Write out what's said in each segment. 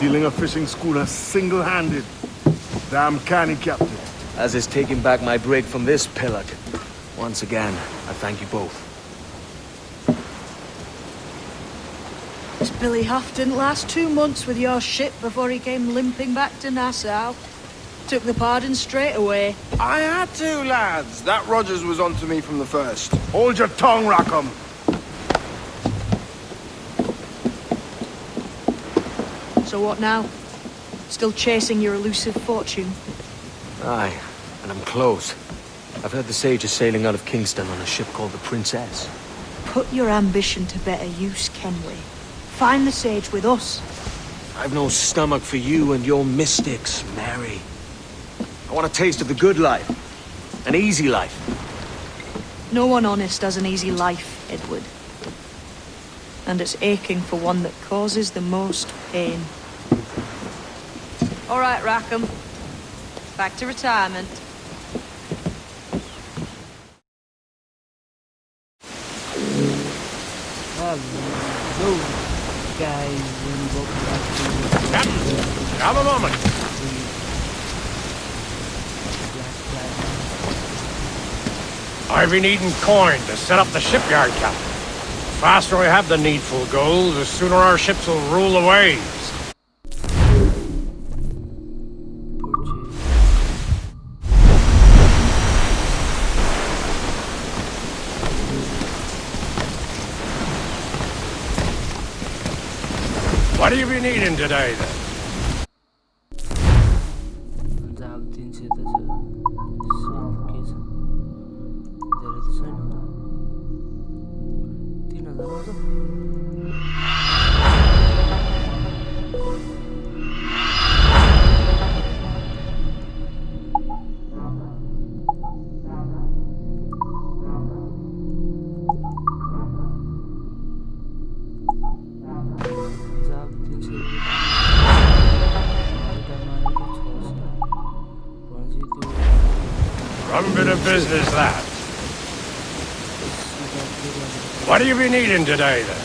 stealing a fishing schooner single-handed. Damn canny, Captain. As is taking back my brig from this pillock. Once again, I thank you both. This Billy Huff didn't last 2 months with your ship before he came limping back to Nassau. Took the pardon straight away. I had to, lads. That Rogers was onto me from the first. Hold your tongue, Rackham. So what now? Still chasing your elusive fortune? Aye, and I'm close. I've heard the Sage is sailing out of Kingston on a ship called the Princess. Put your ambition to better use, Kenway. Find the Sage with us. I've no stomach for you and your mystics, Mary. I want a taste of the good life. An easy life. No one honest has an easy life, Edward. And it's aching for one that causes the most pain. All right, Rackham. Back to retirement. Hello, guys, and welcome back to... Captain, have a moment. I've been needing coin to set up the shipyard, Captain. The faster I have the needful gold, the sooner our ships will rule the waves. What have you been eating today, then? Rum bit of business, that. What have you been eating today, then?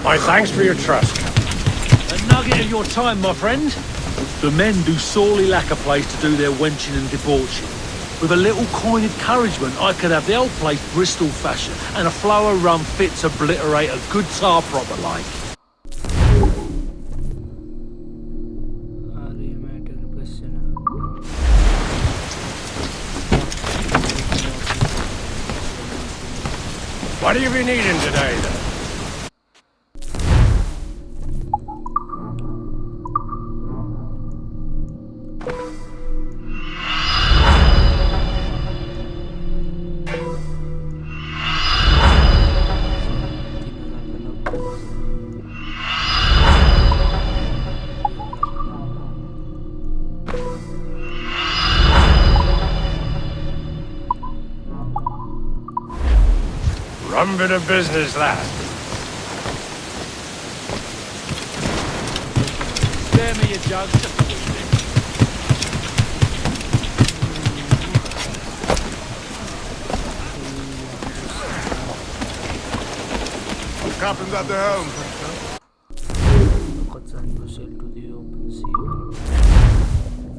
My thanks for your trust, Captain. A nugget of your time, my friend. The men do sorely lack a place to do their wenching and debauching. With a little coin encouragement, I could have the old place Bristol fashion, and a flow of rum fit to obliterate a good tar proper like. What have you been eating today, then? Rum bit of business, that. Spare me a jug, just a wee bit. Captain's at the helm. sail to the open sea.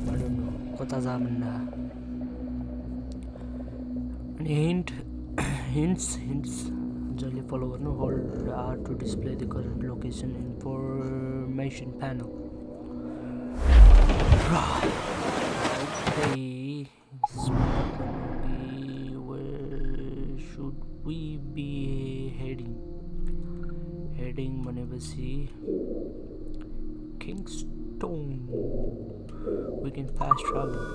I don't know. Kota zamanda. Hints. Jolly follower no hold R to display the current location information panel. Okay. Where should we be heading? heading भनेपछि Kingston. We can fast travel.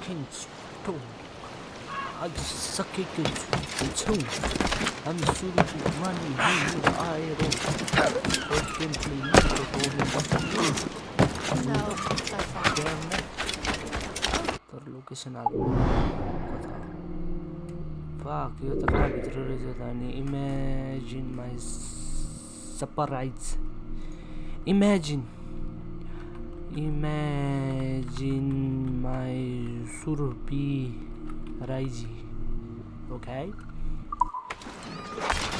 Kingston. आज सकेको छु हामी सुरुको मानि आएर तर location आएको कता फाक यो त कहाँभित्र रहेछ त अनि imagine my surprise Imagine my surprise. Okay.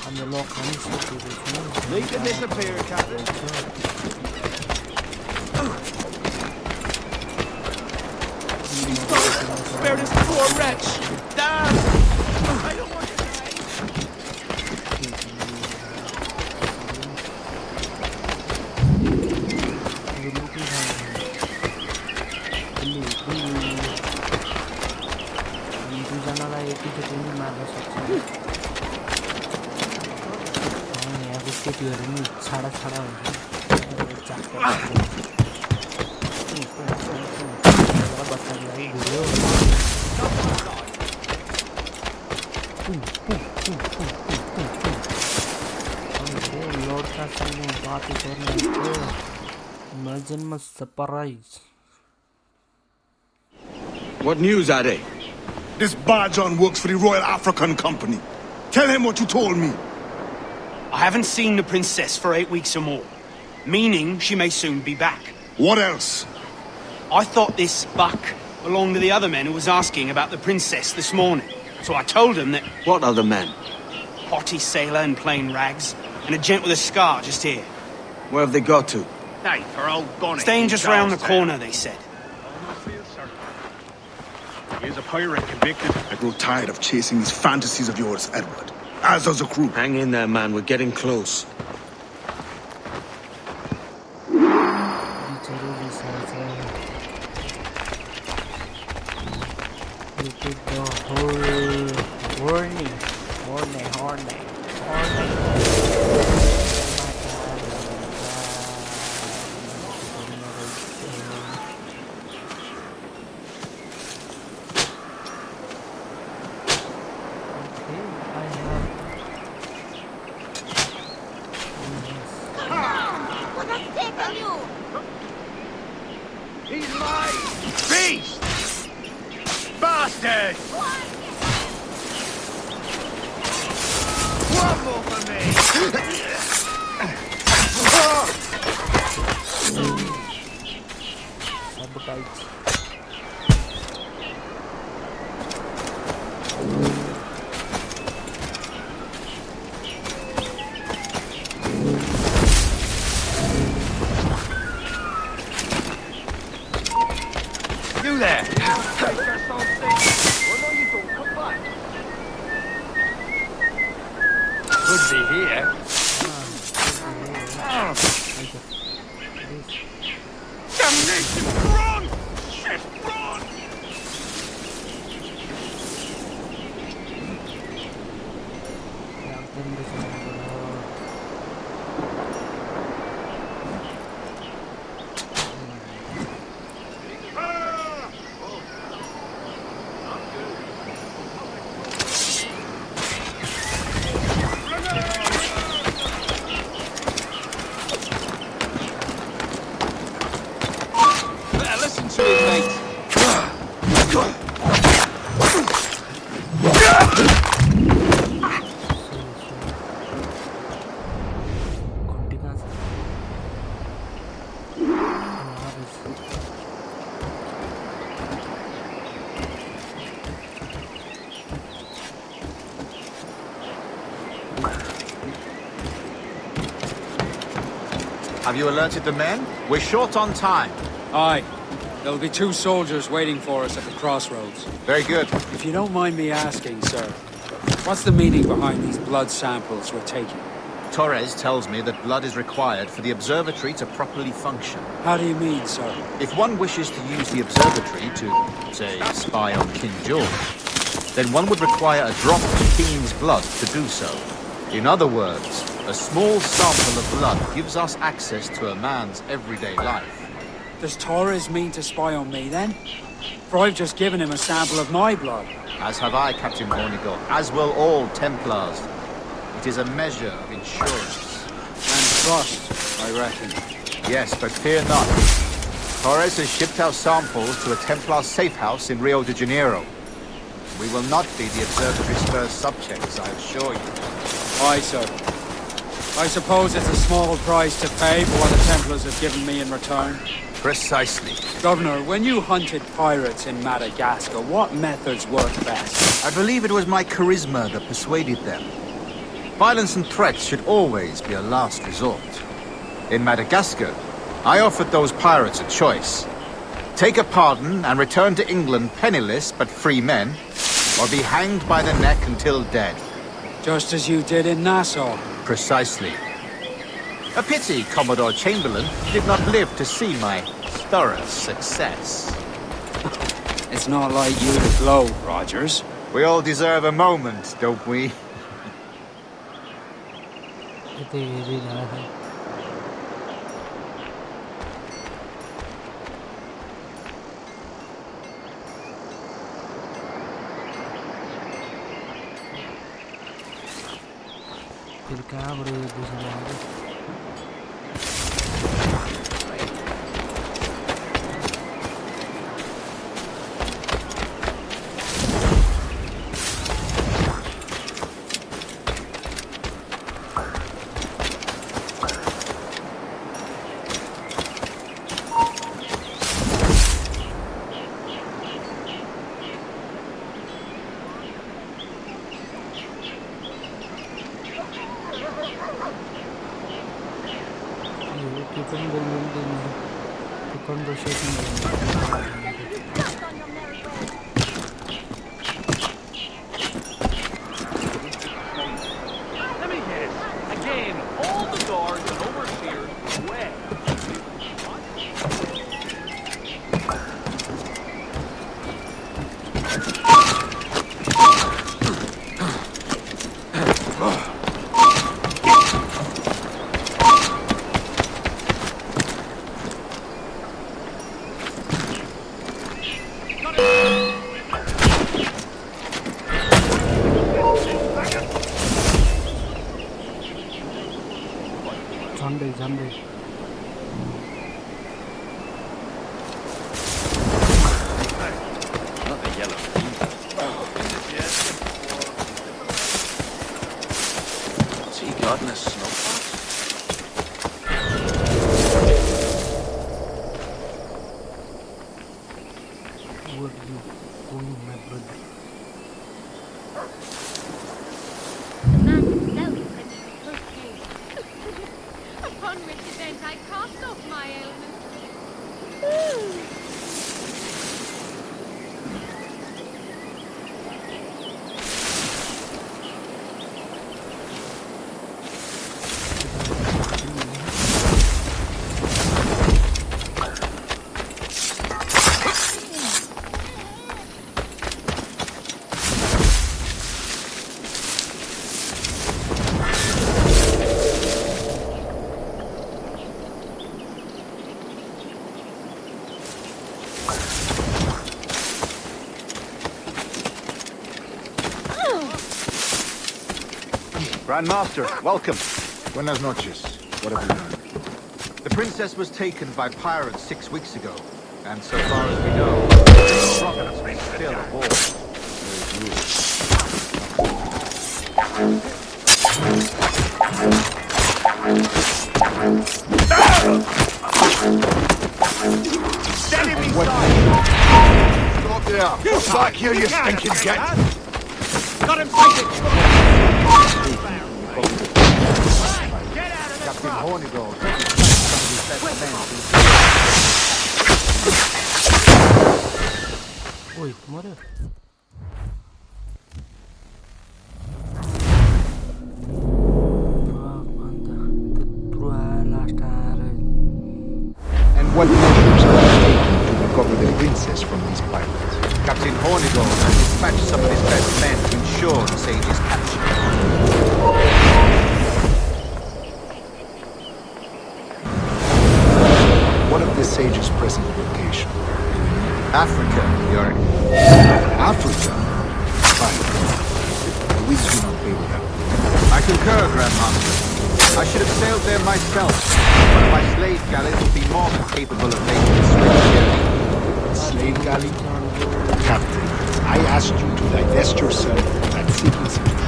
And the lock on is Need to disappear, Captain. Spare this poor wretch! Damn! I don't want to die! छाड़ा हुन्छ लड्कासँग बाटो गर्ने नजनमा surprise. What news are they? This Barjon works for the Royal African Company. Tell him what you told me. I haven't seen the princess for 8 weeks or more, meaning she may soon be back. What else? I thought this buck belonged to the other men who was asking about the princess this morning. So I told him that... What other men? Potty sailor in plain rags, and a gent with a scar just here. Where have they got to? Hey, for old Bonnet. Staying just round the corner, they said. He is a pirate convicted. I grow tired of chasing these fantasies of yours, Edward. As does the crew. Hang in there, man. We're getting close. Look at the whole horny. He's mine! Beast! Bastard! One more for me! Sabotage. You there! Take your soul thing! Well, no, you don't come back! Could be here. Damnation! Run! Shit, run! Better listen to it, mate. Have you alerted the men? We're short on time. Aye. There'll be 2 soldiers waiting for us at the crossroads. Very good. If you don't mind me asking, sir, what's the meaning behind these blood samples we're taking? Torres tells me that blood is required for the observatory to properly function. How do you mean, sir? If one wishes to use the observatory to, say, spy on King George, then one would require a drop of King's blood to do so. In other words, a small sample of blood gives us access to a man's everyday life. Does Torres mean to spy on me, then? For I've just given him a sample of my blood. As have I, Captain Hornigold, as will all Templars. It is a measure of insurance. And trust, I reckon. Yes, but fear not. Torres has shipped our samples to a Templar safe house in Rio de Janeiro. We will not be the observatory's first subjects, I assure you. Aye, sir. I suppose it's a small price to pay for what the Templars have given me in return. Precisely. Governor, when you hunted pirates in Madagascar, what methods worked best? I believe it was my charisma that persuaded them. Violence and threats should always be a last resort. In Madagascar, I offered those pirates a choice. Take a pardon and return to England penniless but free men, or be hanged by the neck until dead. Just as you did in Nassau. Precisely. A pity Commodore Chamberlain did not live to see my thorough success. It's not like you to gloat, Rogers. We all deserve a moment, don't we? फिर कहाँबाट यो बुझ्न आउँछ Grandmaster, welcome. Buenas noches. What have you done? The princess was taken by pirates 6 weeks ago, and so far as we know, the is still aboard. Stand me side! Stop there! Get back here, you stinking git! Got him fighting! Captain Hornigold. Oi, morreu. And what measures are taken to recover the princess from these pirates? Captain Hornigold has dispatched some of his best men to ensure the sage's capture. What of the sage's present location? Africa, Your... Africa? Fine. The Whigs do not pay with that. I concur, Grandmaster. I should have sailed there myself. One of my slave galleys would be more than capable of making a swift journey. Slave galley? Captain, I asked you to divest yourself of that secret situation.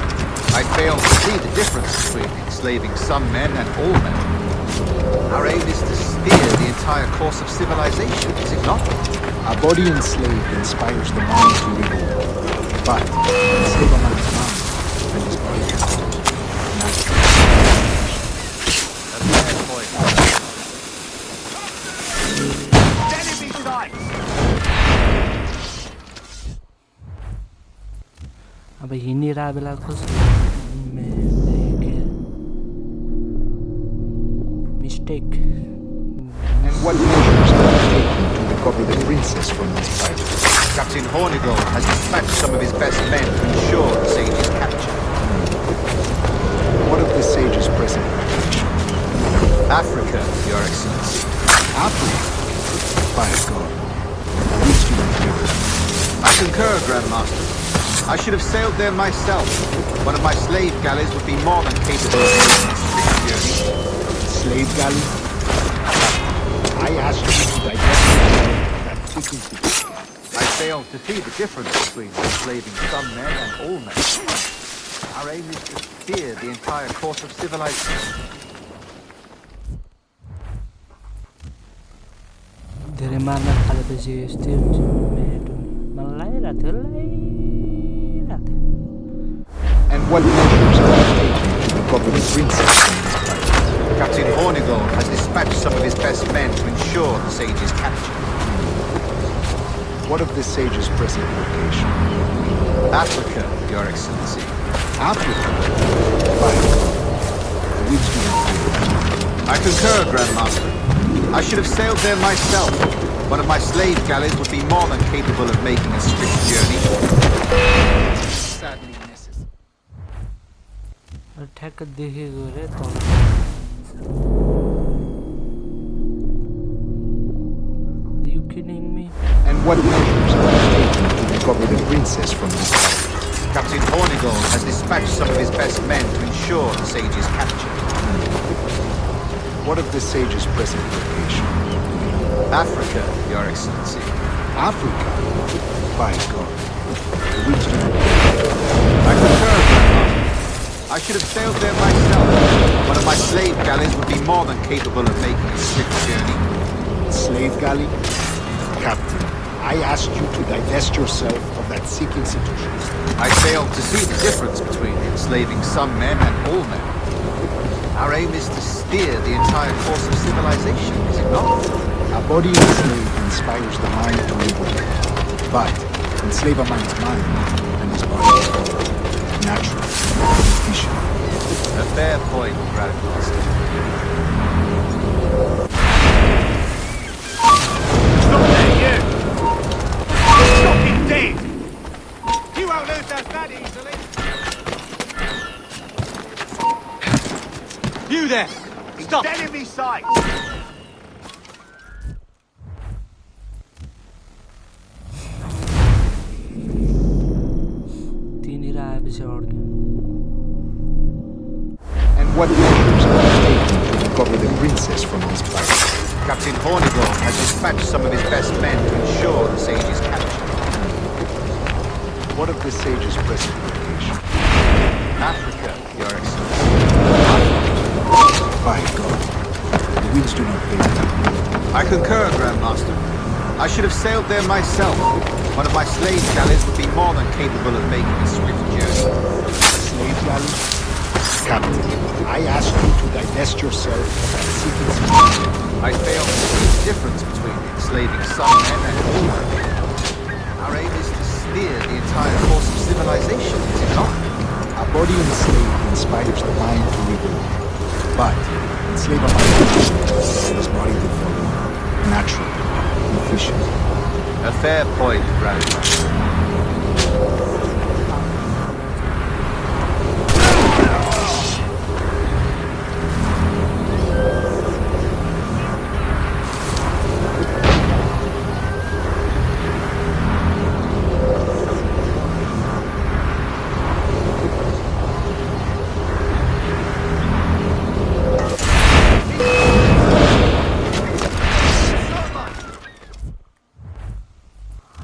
I fail to see the difference between enslaving some men and all men. Our aim is to steer the entire course of civilization, is it not? A body enslaved inspires the mind to revolt. But enslave a man's mind and his body can hold. Enemy sight! अब हिँडिरहेको बेला कस्तो mistake. And what measures are taken to recover the princess from these pirates? Captain Hornigold has dispatched some of his best men to ensure the sage's capture. What of the sage's present location? Africa, Your Excellency. Africa? By God. Which do you feel? I concur, Grandmaster. I should have sailed there myself. One of my slave galleys would be more than capable of making a swift journey. Slave galley? I asked you to digest yourself of that secret situation. I fail to see the difference between enslaving some men and all men. Our aim is to steer the entire course of civilization. धेरै मार्न थालेपछि यस्तै हुन्छ मेरो मलाई लागिरहेको थियो And what measures are taken to recover the princess from these pirates? Captain Hornigold has dispatched some of his best men to ensure the sage's capture. What of the sage's present location? Africa, Your Excellency. Africa? By God. Which do you feel? I concur, Grandmaster. I should have sailed there myself. One of my slave galleys would be more than capable of making a swift journey. Sadly necessary. ठ्याक्क देखेको रे तल Are you kidding me? And what measures are taken to recover the princess from these pirates? Captain Hornigold has dispatched some of his best men to ensure the sage's capture. What of the sage's present location? Africa, Your Excellency. Africa? By God. Which do you I concur, Grandmaster. I should have sailed there myself. One of my slave galleys would be more than capable of making a swift journey. Slave galley? Captain, I asked you to divest yourself of that sick institution. I fail to see the difference between enslaving some men and all men. Our aim is to steer the entire course of civilization, is it not? A body enslaved inspires the mind to revolt. But enslave a man's mind and his body is whole. Natural. Efficient. A fair point, Grandmaster. Stop there, you! Stop him dead! You won't lose us that easily! You there! Stop! It's enemy sight! त्यहीँनिर आएपछि अड्क्यो And what measures are taken to recover the princess from these pirates? Captain Hornigold has dispatched some of his best men to ensure the sage's capture. What of the sage's present location? Africa, Your Excellency. By God. The winds do not pay them. I concur, Grandmaster. I should have sailed there myself. One of my slave galleys would be more than capable of making a swift journey. Slave galley? Captain, I asked you to divest yourself of that secret situation. I fail to see the difference between enslaving some men and all men. Our aim is to steer the entire course of civilization, is it not? A body enslaved inspires the mind to revolt. But enslave a mind and his body will follow. Natural, efficient. A fair point, Grandmaster.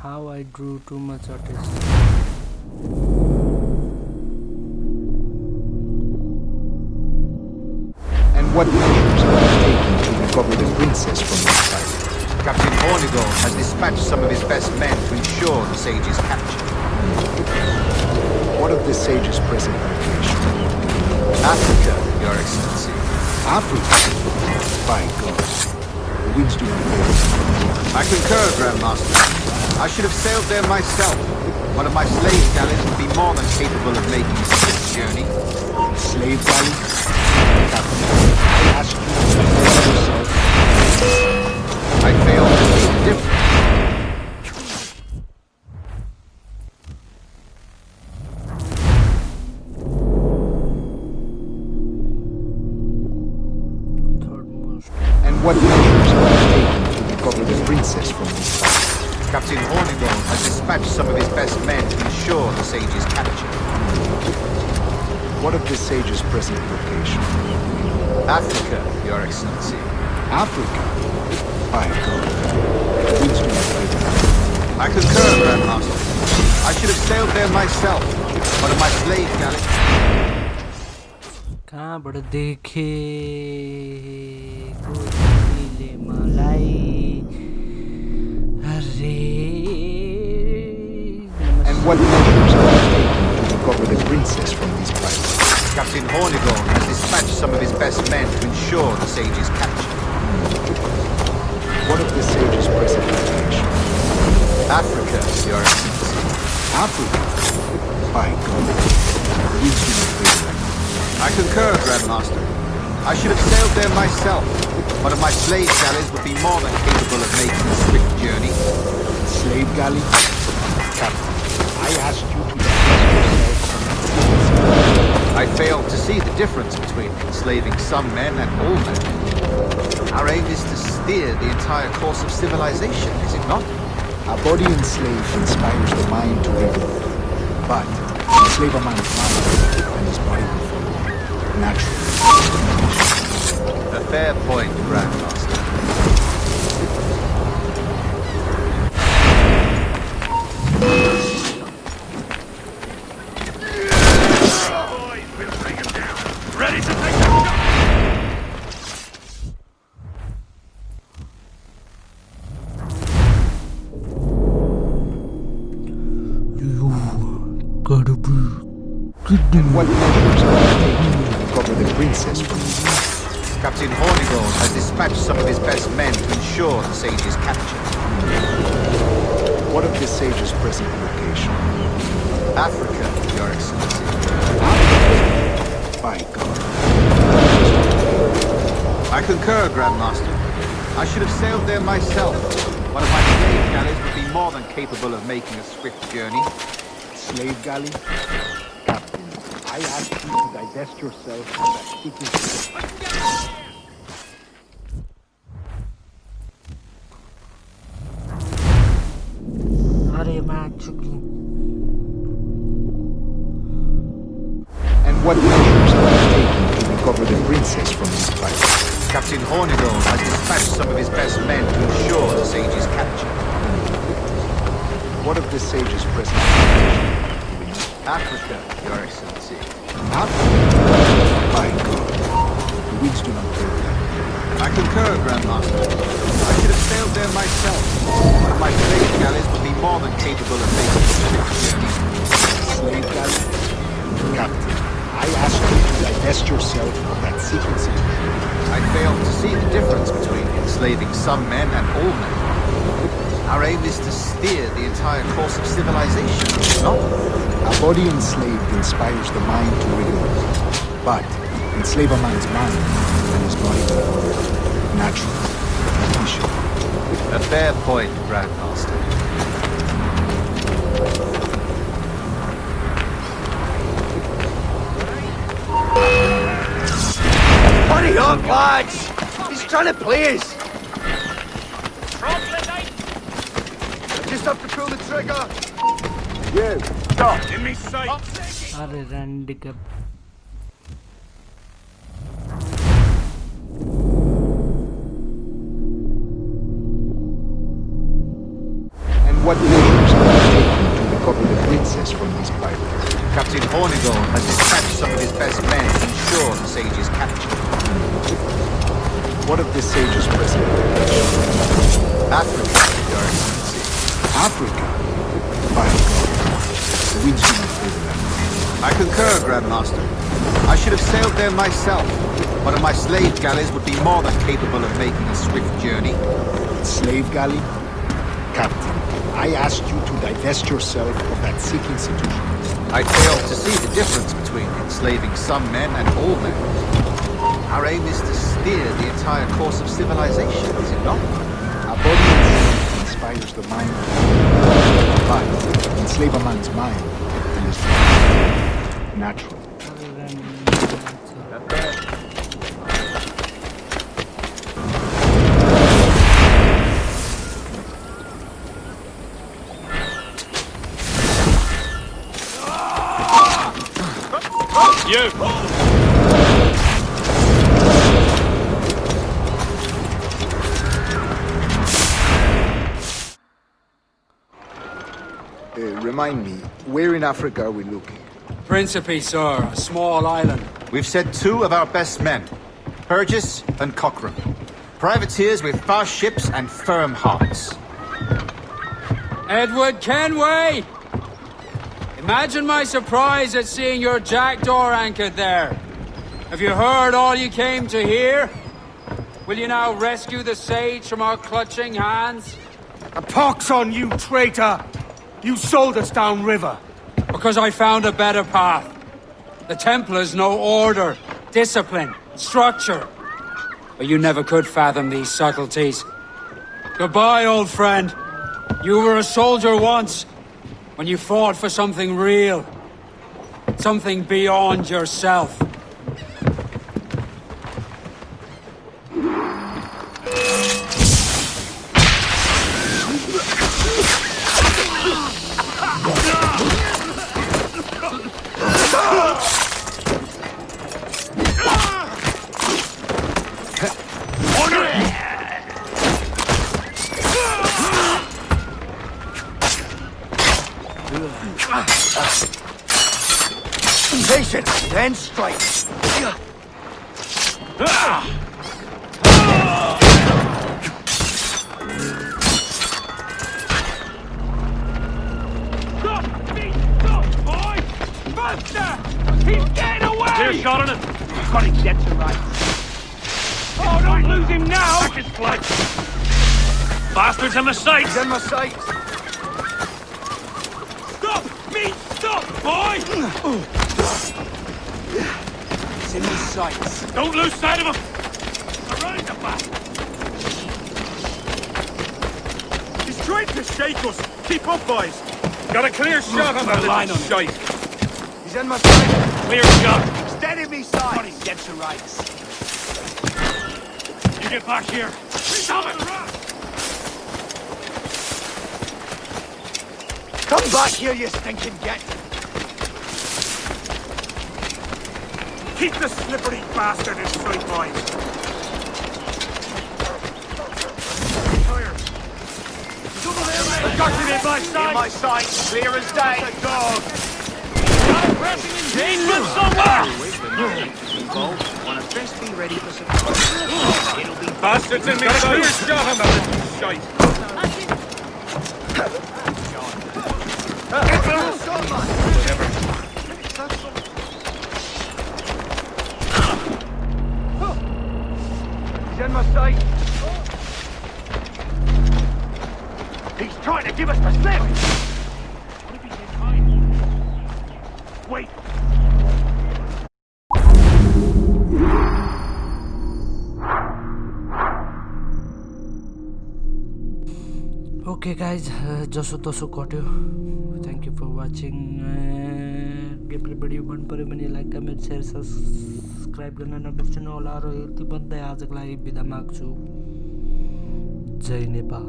How I drew too much artist. And what measures are taken to recover the princess from this fight? Captain Hornigold has dispatched some of his best men to ensure the sage's capture. What of the sage's present location? Africa, Your Excellency. Africa? By God. The winds do not blow. I concur, Grandmaster. I should have sailed there myself. One of my slave galleys would be more than capable of making a swift journey. Slave galley? Captain, I ask you to prepare yourself. I fail to see the difference. And what measures are taken to recover the princess from this fight? Captain Hornigold has dispatched some of his best men to ensure the sage's capture. What of the sage's present location? Africa, Your Excellency. Africa? By God. The winds do not blow. I concur, Grandmaster. I should have sailed there myself. One of my slave galleys. कहाँबाट देखेको तिमीले मलाई अरे And what measures are taken to recover the princess from this fight? Captain Hornigold has dispatched some of his best men to ensure the sage's capture. What of the sage's present location? Africa, Your Excellency. Africa? By God. The winds do not blow. I concur, Grandmaster. I should have sailed there myself. One of my slave galleys would be more than capable of making a swift journey. Slave galley? Captain, I asked you to defend yourself from that. I failed to see the difference between enslaving some men and all men. Our aim is to steer the entire course of civilization, is it not? A body enslaved inspires the mind to revolt. But enslave a man's mind, and his body will follow. Naturally. A fair point, Grandmaster. Boys, we'll bring him down. Ready to take the shot! And what measures are taken to recover the princess from this fight? Captain Hornigold has dispatched some of his best men to ensure the sage's capture. What of the sage's present location? Africa, Your Excellency. Africa? By God. I concur, Grandmaster. I should have sailed there myself. One of my slave galleys would be more than capable of making a swift journey. Slave galley? Captain, I ask you to divest yourself of that secret. अरे मैं चुकी And what measures are taken to recover the princess from this fight? Captain Hornigold has dispatched some of his best men to ensure the sage's capture. What of the sage's present location? Africa, Your Excellency. Africa? By God. The winds do not blow that. I concur, Grandmaster. I should have sailed there myself. One of my slave galleys would be more than capable of making a swift journey. Slave galley? Captain, I ask you to divest yourself of that secrecy. I failed to see the difference between enslaving some men and all men. Our aim is to steer the entire course of civilization, not? A body enslaved inspires the mind to rebel. But enslave a man's mind and his body will order. Natural. Efficient. A fair point, Grandmaster. Hurry up, lads! He's trying to play us! Just have to pull the trigger! You, stop! In me sight! Are handicap. And what measures are taken to recover the princess from these pirates? Captain Hornigold has dispatched some of his best men to ensure the sage's capture. What of the sage's present? Africa, Your Excellency. Africa? By God, the winds do not favor them. I concur, Grandmaster. I should have sailed there myself. One of my slave galleys would be more than capable of making a swift journey. Slave galley? Captain, I asked you to divest yourself of that sick institution. I failed to see the difference between enslaving some men and all men. Our aim is to steer the entire course of civilization, is it not? A body enslaved inspires the mind. But enslave a man's mind and his body. Natural. You! Remind me, where in Africa are we looking? Principe, sir. A small island. We've sent 2 of our best men, Burgess and Cochrane. Privateers with fast ships and firm hearts. Edward Kenway! Imagine my surprise at seeing your jackdaw anchored there. Have you heard all you came to hear? Will you now rescue the sage from our clutching hands? A pox on you, traitor! You sold us downriver. Because I found a better path. The Templars know order, discipline, structure. But you never could fathom these subtleties. Goodbye, old friend. You were a soldier once, when you fought for something real. Something beyond yourself. Patient, then strike. Stop me! Stop, boy! Buster! He's getting away! Clear shot on him. Got him dead to rights. Oh, don't lose him now! Back his flight. Bastard's in my sights! He's in my sights. Stop me! Stop, boy! He's in my sights. Don't lose sight of him! Around the back! He's trying to shake us! Keep up, boys! Got a clear shot on the line on shite! He's in my sights. Clear shot! He's dead in me sights. Got him dead to rights. You get back here! Stop it! Come back here, you stinking git. Keep the slippery bastard in sight, boys! Got him in my sight! In my sight, clear as day. Like a dog! Engagement somewhere! Bastards in me sight! Clear shot on that shite! He's Send my sight. He's trying to give us the slip. What if he's in hiding? Wait. Okay guys, जसो तसो कट्यो. Thank you for watching. Gameplay video मन पर्यो भने like comment share subscribe गर्न नबिर्सनु होला र यति भन्दै आजको लागि बिदा माग्छु. जय नेपाल.